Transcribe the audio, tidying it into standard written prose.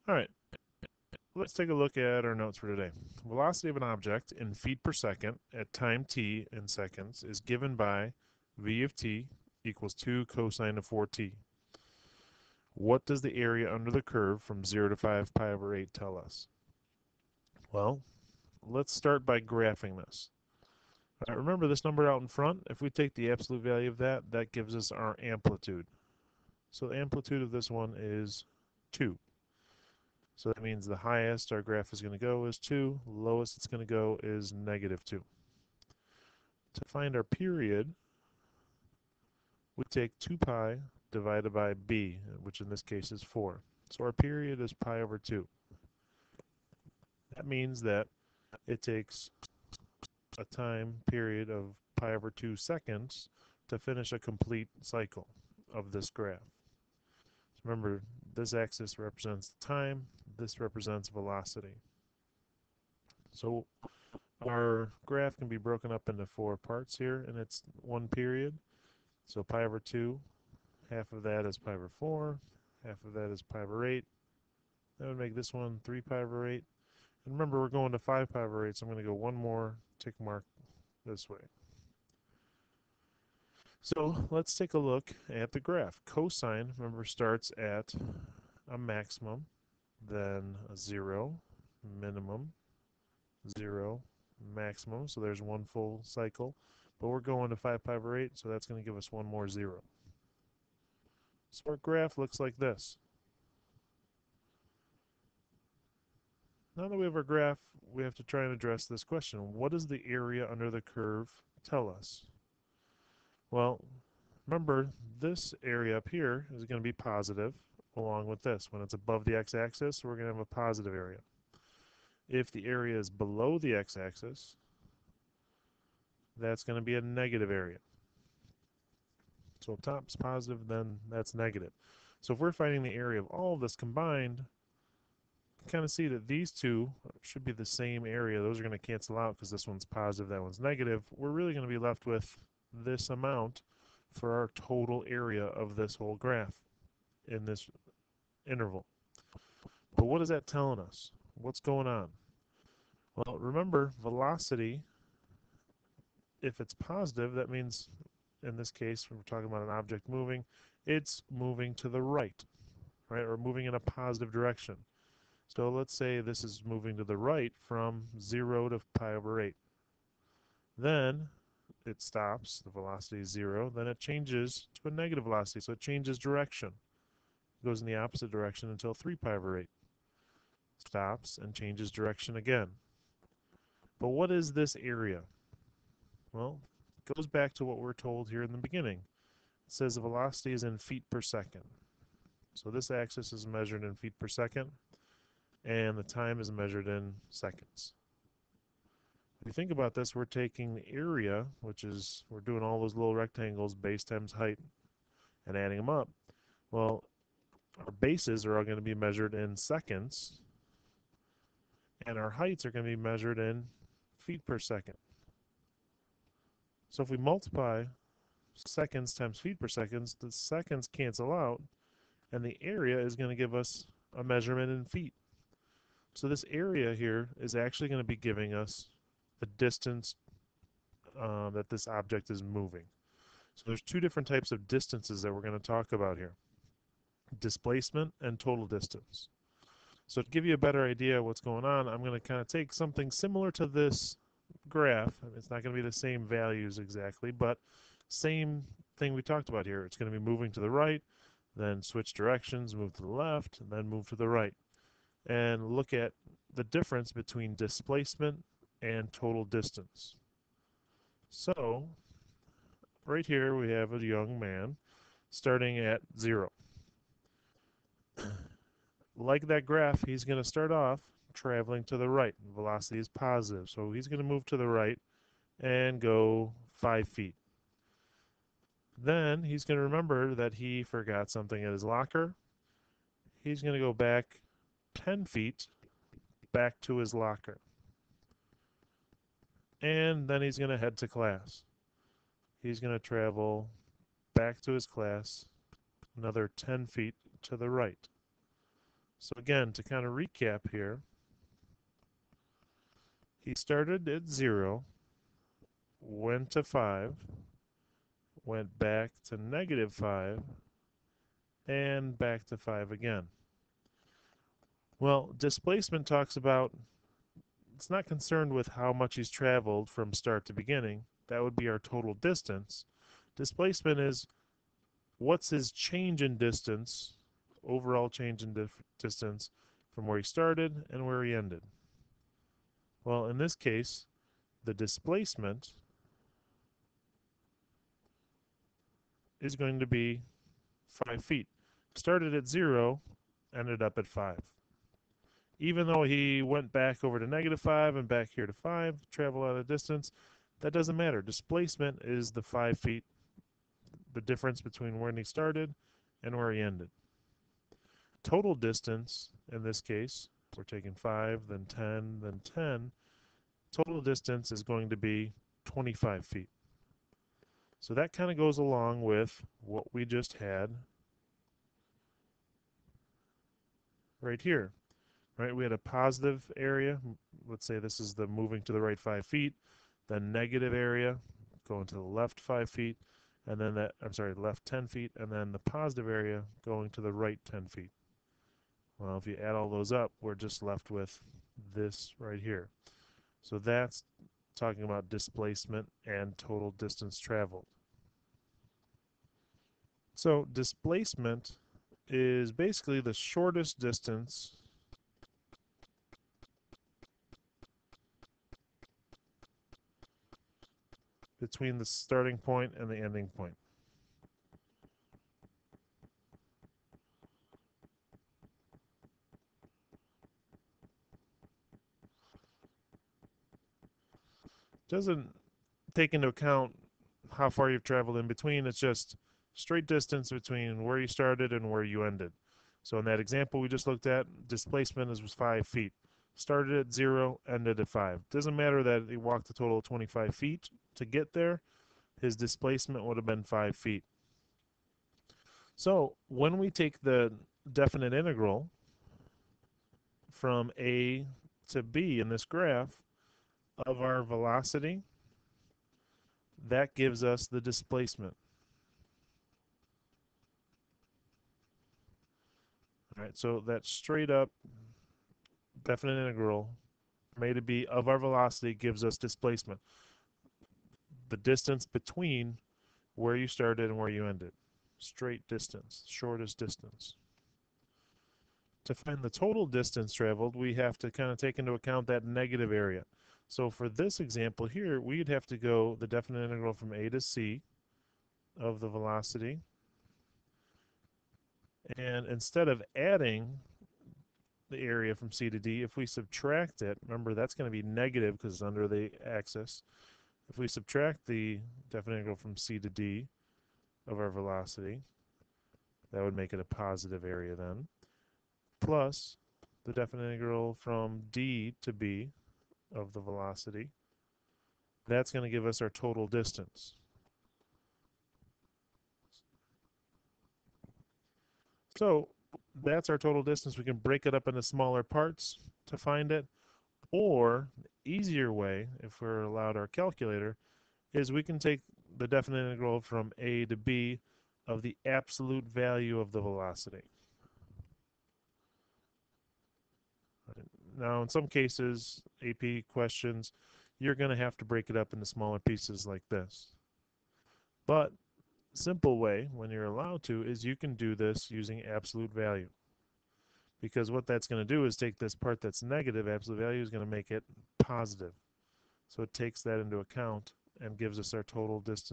All right, let's take a look at our notes for today. Velocity of an object in feet per second at time t in seconds is given by v of t equals 2 cosine of 4t. What does the area under the curve from 0 to 5 pi over 8 tell us? Well, let's start by graphing this. Remember this number out in front? If we take the absolute value of that, that gives us our amplitude. So the amplitude of this one is 2. So that means the highest our graph is going to go is 2, lowest it's going to go is negative 2. To find our period, we take 2 pi divided by b, which in this case is 4. So our period is pi over 2. That means that it takes a time period of pi over 2 seconds to finish a complete cycle of this graph. So remember, this axis represents time, this represents velocity. So our graph can be broken up into 4 parts here, and it's one period. So pi over 2, half of that is pi over 4, half of that is pi over 8. That would make this one 3 pi over 8. And remember, we're going to 5 pi over 8, so I'm going to go one more tick mark this way. So let's take a look at the graph. Cosine, remember, starts at a maximum, then a 0, minimum, 0, maximum. So there's one full cycle. But we're going to 5 pi over 8, so that's going to give us one more 0. So our graph looks like this. Now that we have our graph, we have to try and address this question. What does the area under the curve tell us? Well, remember, this area up here is going to be positive along with this. When it's above the x-axis, we're going to have a positive area. If the area is below the x-axis, that's going to be a negative area. So up top's positive, then that's negative. So if we're finding the area of all of this combined, you kind of see that these two should be the same area. Those are going to cancel out because this one's positive, that one's negative. We're really going to be left with this amount for our total area of this whole graph in this interval. But what is that telling us? What's going on? Well, remember, velocity, if it's positive, that means, in this case, when we're talking about an object moving, it's moving to the right, or moving in a positive direction. So let's say this is moving to the right from 0 to pi over 8. Then it stops, the velocity is 0, then it changes to a negative velocity, so it changes direction. It goes in the opposite direction until 3 pi over 8. Stops and changes direction again. But what is this area? Well, it goes back to what we're told here in the beginning. It says the velocity is in feet per second. So this axis is measured in feet per second, and the time is measured in seconds. If you think about this, we're taking the area, which is, we're doing all those little rectangles, base times height, and adding them up. Well, our bases are all going to be measured in seconds, and our heights are going to be measured in feet per second. So if we multiply seconds times feet per second, the seconds cancel out, and the area is going to give us a measurement in feet. So this area here is actually going to be giving us the distance that this object is moving. So there's two different types of distances that we're going to talk about here. Displacement and total distance. So to give you a better idea of what's going on, I'm going to kind of take something similar to this graph. It's not going to be the same values exactly, but same thing we talked about here. It's going to be moving to the right, then switch directions, move to the left, and then move to the right. And look at the difference between displacement and total distance. So right here we have a young man starting at 0. Like that graph, he's going to start off traveling to the right. Velocity is positive, so he's going to move to the right and go 5 feet. Then he's going to remember that he forgot something at his locker. He's going to go back 10 feet back to his locker. And then he's going to head to class. He's going to travel back to his class another 10 feet to the right. So again, to kind of recap here, he started at 0, went to 5, went back to -5, and back to 5 again. Well, displacement talks about, it's not concerned with how much he's traveled from start to beginning. That would be our total distance. Displacement is what's his change in distance, overall change in distance from where he started and where he ended. Well, in this case, the displacement is going to be 5 feet. Started at 0, ended up at 5. Even though he went back over to -5 and back here to 5, travel out of distance, that doesn't matter. Displacement is the 5 feet, the difference between when he started and where he ended. Total distance, in this case, we're taking 5, then 10, then 10. Total distance is going to be 25 feet. So that kind of goes along with what we just had right here. Right, we had a positive area. Let's say this is the moving to the right 5 feet. Then negative area, going to the left 5 feet. And then left 10 feet. And then the positive area going to the right 10 feet. Well, if you add all those up, we're just left with this right here. So that's talking about displacement and total distance traveled. So displacement is basically the shortest distance between the starting point and the ending point. Doesn't take into account how far you've traveled in between. It's just straight distance between where you started and where you ended. So in that example we just looked at, displacement was 5 feet. Started at 0, ended at 5. Doesn't matter that he walked a total of 25 feet to get there. His displacement would have been 5 feet. So when we take the definite integral from A to B in this graph of our velocity, that gives us the displacement. All right, so that straight up definite integral from A to B of our velocity gives us displacement. The distance between where you started and where you ended. Straight distance, shortest distance. To find the total distance traveled, we have to kind of take into account that negative area. So for this example here, we'd have to go the definite integral from A to C of the velocity. And instead of adding the area from C to D, if we subtract it, remember that's going to be negative because it's under the axis. If we subtract the definite integral from C to D of our velocity, that would make it a positive area then, plus the definite integral from D to B of the velocity. That's going to give us our total distance. So that's our total distance. We can break it up into smaller parts to find it. Or, easier way, if we're allowed our calculator, is we can take the definite integral from A to B of the absolute value of the velocity. Now, in some cases, AP questions, you're going to have to break it up into smaller pieces like this. But simple way, when you're allowed to, is you can do this using absolute value. Because what that's going to do is take this part that's negative, absolute value is going to make it positive. So it takes that into account and gives us our total distance